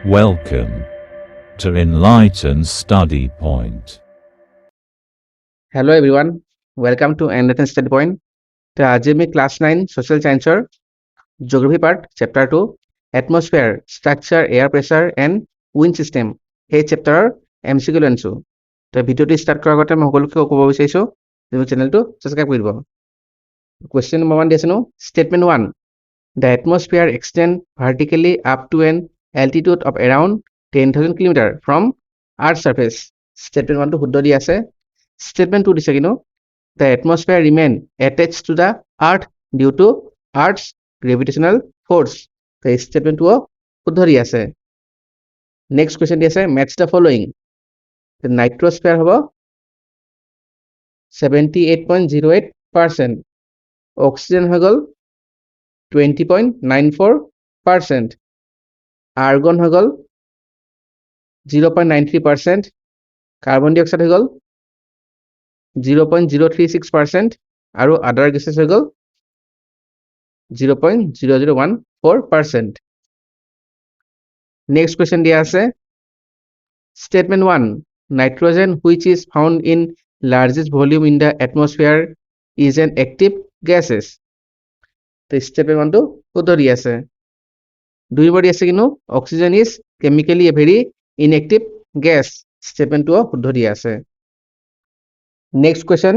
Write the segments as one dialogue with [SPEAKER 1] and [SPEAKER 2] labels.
[SPEAKER 1] Welcome to Enlighten Study Point.
[SPEAKER 2] Hello everyone, welcome to Enlighten Study Point. তো আজি আমি class 9 social scienceৰ geography part chapter 2 atmosphere structure air pressure and wind system এই চেপ্টাৰৰ MCQ লৈছো। তো ভিডিওটো start কৰাৰ আগতে মই সকলোকে ক'ব বিচাৰিছো যে চেনেলটো সাবস্ক্ৰাইব কৰি দিব। Question number 1 দিছে নো statement 1 the atmosphere extend vertically up to an altitude of around 10,000 km from earth's surface. Statement 1 টো শুদ্ধ দি আছে। Statement 2 দিছে কিনো the atmosphere remain attached to the earth due to earth's gravitational force. The statement 2 শুদ্ধ দি আছে। Next question দি আছে match the following. The nitrosphere হ'ব 78.08%, oxygen হৈ গ'ল 20.94%, argon হৈ গ'ল 0.93%, carbon dioxide হৈ গ'ল 0.036% আৰু other gases হৈ গ'ল 0.0014%. Next question দিয়া আছে statement 1 nitrogen which is found in largest volume in the atmosphere is an active gases. তো statement 1 টো শুদ্ধ দি আছে। 2 নম্বৰ দি আছে কিনো oxygen is chemically a very inactive gas. statement 2 শুদ্ধ দি আছে। Next question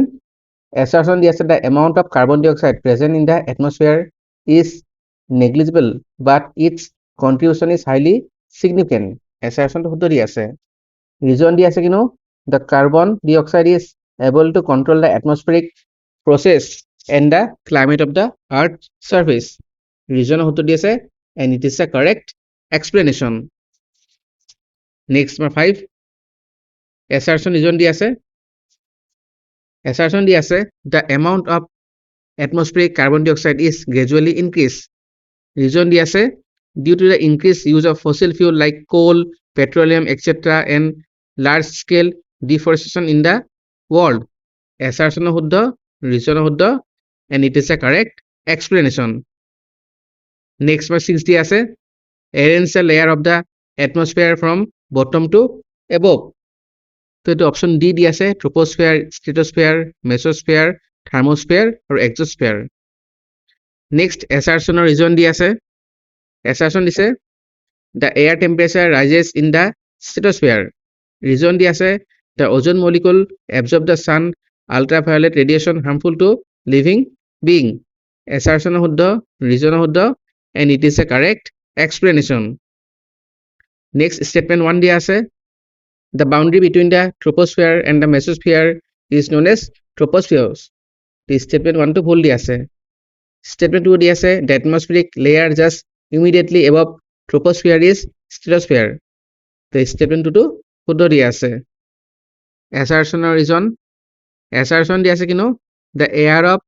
[SPEAKER 2] assertion di ase the amount of carbon dioxide present in the atmosphere is negligible but its contribution is highly significant. Assertion to শুদ্ধ দি আছে। reason di ase kino the carbon dioxide is able to control the atmospheric process and the climate of the earth's surface. reason শুদ্ধ di ase and it is a correct explanation. Next number 5 assertion reason di ase assertion di ase the amount of atmospheric carbon dioxide is gradually increased. reason di ase due to the increased use of fossil fuel like coal, petroleum, etc. and large scale deforestation in the world. Assertion শুদ্ধ, reason শুদ্ধ, and it is a correct explanation. Next number 6 di ase arrange the layer of the atmosphere from bottom to above. তো এইটো option D দি আছে ট্ৰোপোস্ফিয়াৰ, stratosphere, মেছোস্ফিয়াৰ, থাৰ্মোস্ফিয়াৰ আৰু এক্সোস্ফিয়াৰ। Next এছাৰচনৰ region দি আছে। Assertion দিছে the air temperature rises in the stratosphere. Reason দি আছে the ozone molecule absorb the sun ultraviolet radiation harmful to living being. এছাৰচনৰ শুদ্ধ, ৰিজনৰ শুদ্ধ, and it is a correct explanation. Next statement 1 দিয়া আছে the boundary between the troposphere and the mesosphere is known as tropospheres. The statement 1 to ভুল দি আছে। statement 2 দি আছে the atmospheric layer just immediately above troposphere is stratosphere. The statement 2 to শুদ্ধ দি আছে। assertion or reason assertion দি আছে কিনো the air of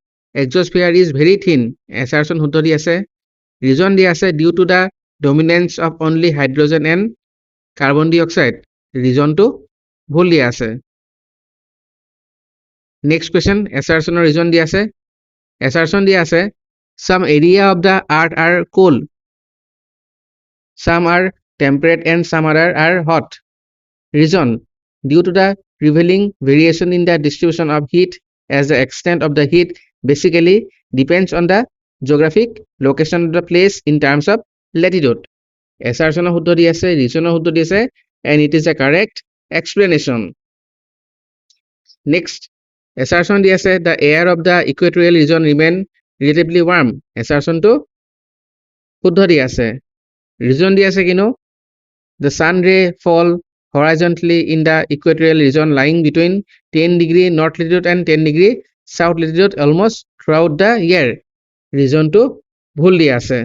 [SPEAKER 2] exosphere is very thin. assertion শুদ্ধ দি আছে। reason দি আছে due to the dominance of only hydrogen and carbon dioxide. reason to ভুল দিয়া আছে। next question assertion or reason দিয়া আছে। assertion দিয়া আছে some area of the earth are cold, some are temperate and some other are hot. reason due to the prevailing variation in the distribution of heat as the extent of the heat basically depends on the geographic location of the place in terms of latitude. assertion শুদ্ধ দি আছে, reason শুদ্ধ দি আছে, and it is a correct explanation. Next assertion di ase the air of the equatorial region remain relatively warm. assertion to শুদ্ধ di ase। reason di ase kino the sun ray fall horizontally in the equatorial region lying between 10 degree north latitude and 10 degree south latitude almost throughout the year. reason to ভুল di ase।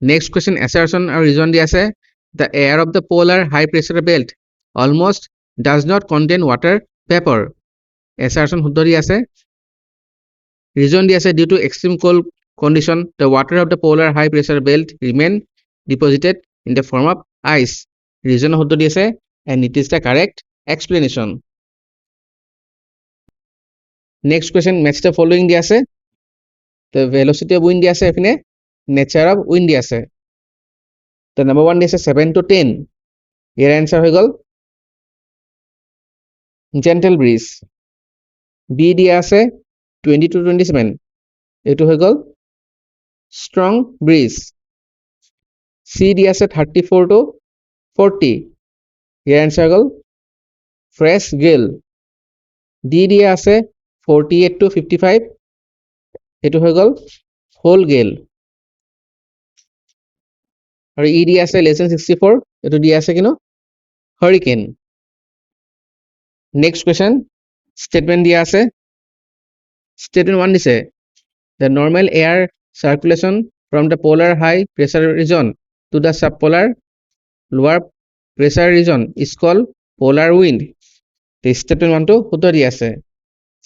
[SPEAKER 2] next question assertion or reason di ase the air of the polar high pressure belt almost does not contain water vapor. assertion শুদ্ধ দি আছে। reason দি আছে due to extreme cold condition the water of the polar high pressure belt remain deposited in the form of ice. reason শুদ্ধ দি আছে and it is the correct explanation. next question match the following দি আছে the velocity of wind দি আছে এপিনে nature of wind দি আছে। The number 1 দিছে 7 to 10. Year answer হৈ গ'ল gentle breeze. B দিয়া আছে 20 to 27. এইটো হৈ গ'ল strong breeze. C দিয়া আছে 34 to 40. ইয়াৰ answer হৈ গ'ল fresh gale. D দিয়া আছে 48 to 55. এইটো হৈ গ'ল whole gale. আৰু E দিয়া আছে less than 64. এইটো দিয়া আছে কিনো hurricane. Next question, statement দিয়া আছে statement 1 দিছে the normal air circulation from the polar high pressure region to the subpolar lower pressure region is called polar wind. The statement 1 to শুদ্ধ দিয়া আছে.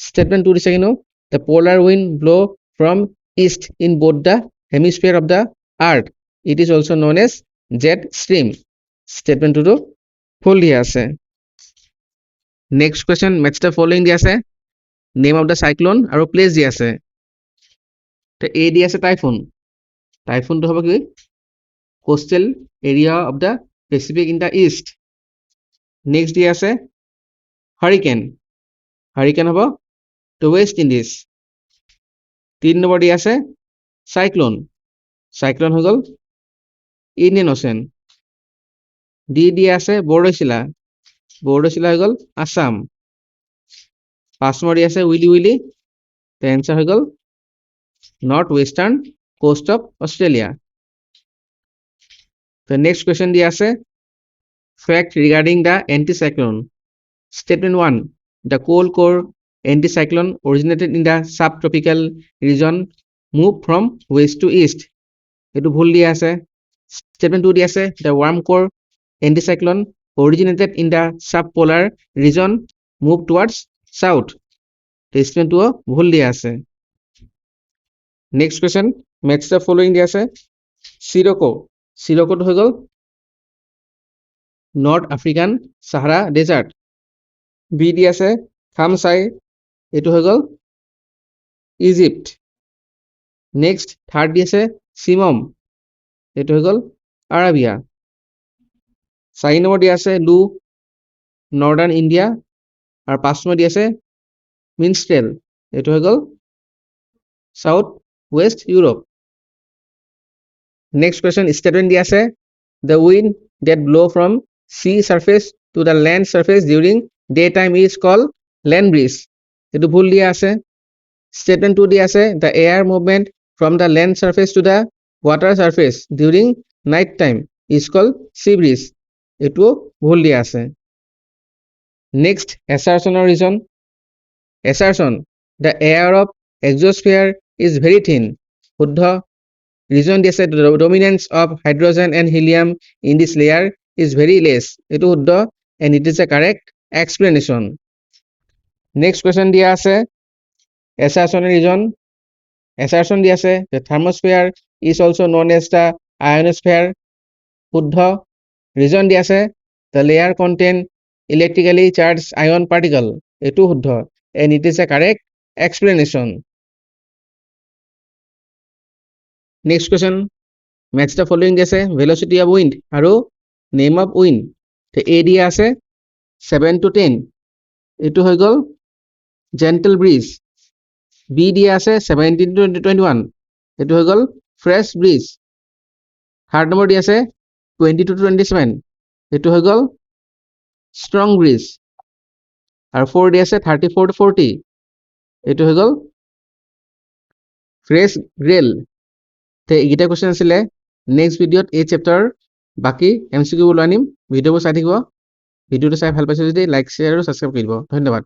[SPEAKER 2] Statement 2 দিছে কিনো the polar wind blow from east in both the hemisphere of the earth. It is also known as jet stream. Statement 2 to ভুল দিয়া আছে. Next question, match the following দিয়া আছে name of the cyclone আৰু place দিয়া আছে. তো A দিয়া আছে typhoon. Typhoon তো হ'ব কি coastal area of the Pacific in the east. Next দিয়া আছে hurricane. Hurricane হ'ব to West Indies. 3 নম্বৰ দিয়া আছে cyclone. Cyclone হৈ গ'ল Indian Ocean. D দিয়া আছে বৰদৈচিলা. বৰদৈচিলা হৈ গ'ল আসাম. 5 নম্বৰ দিয়া আছে উইলি উইলি. The answer হৈ গ'ল north western coast of Australia. The next question দিয়া আছে fact regarding the anticyclone. Statement 1, the cold core anticyclone originated in the subtropical region moved from west to east. এইটো ভুল দিয়া আছে. Statement 2 দিয়া আছে the warm core anticyclone originated in the subpolar region moved towards south. Statement 2 ভুল দিয়া আছে. Next question, match the following দিয়া আছে Sirocco. Sirocco হৈ গ'ল North African Sahara Desert. B দিয়া আছে খামচাই. এইটো হৈ গ'ল ইজিপ্ট. নেক্সট থাৰ্ড দি আছে চিমম. এইটো হৈ গ'ল আৰাবিয়া. 4 নম্বৰ দি আছে লু নৰ্দাৰ্ণ ইণ্ডিয়া. আৰু 5 নম্বৰ দি আছে মিনষ্ট্ৰেল. এইটো হৈ গ'ল south west Europe. Next question statement দি আছে the wind that blow' from sea surface to the land surface during day time is called land breeze. এইটো ভুল দিয়া আছে. Statement 2 দিয়া আছে the air movement from the land surface to the water surface during night time is called sea breeze. এইটো ভুল দিয়া আছে. Next, assertion or reason. Assertion, the air of exosphere is very thin. শুদ্ধ. Reason দিয়া আছে the dominance of hydrogen and helium in this layer is very less. এইটো শুদ্ধ and it is a correct explanation. Next question দিয়া আছে assertion reason. Assertion দিয়া আছে the thermosphere is also known as the ionosphere. শুদ্ধ. Reason দিয়া আছে the layer contain electrically charged ion particle. এইটো শুদ্ধ and it is a correct explanation. Next question, match the following দিয়া আছে velocity of wind আৰু name of wind. তো A দিয়া আছে 7 to 10. এইটো হৈ গ'ল gentle breeze. B দিয়া আছে 17 to 21. এইটো হৈ গ'ল fresh breeze. থাৰ্ড নম্বৰ দি আছে 20 to 27. এইটো হৈ গ'ল strong breeze. আৰু 4 দি আছে 34 to 40. এইটো হৈ গ'ল fresh gale. তে এইকেইটা কুৱেশ্যন আছিলে. নেক্সট ভিডিঅ'ত এই চেপ্টাৰৰ বাকী MCQ বোৰ লৈ আনিম. ভিডিঅ'বোৰ চাই থাকিব. ভিডিঅ'টো চাই ভাল পাইছে যদি লাইক শ্বেয়াৰ আৰু ছাবস্ক্ৰাইব কৰি দিব. ধন্যবাদ.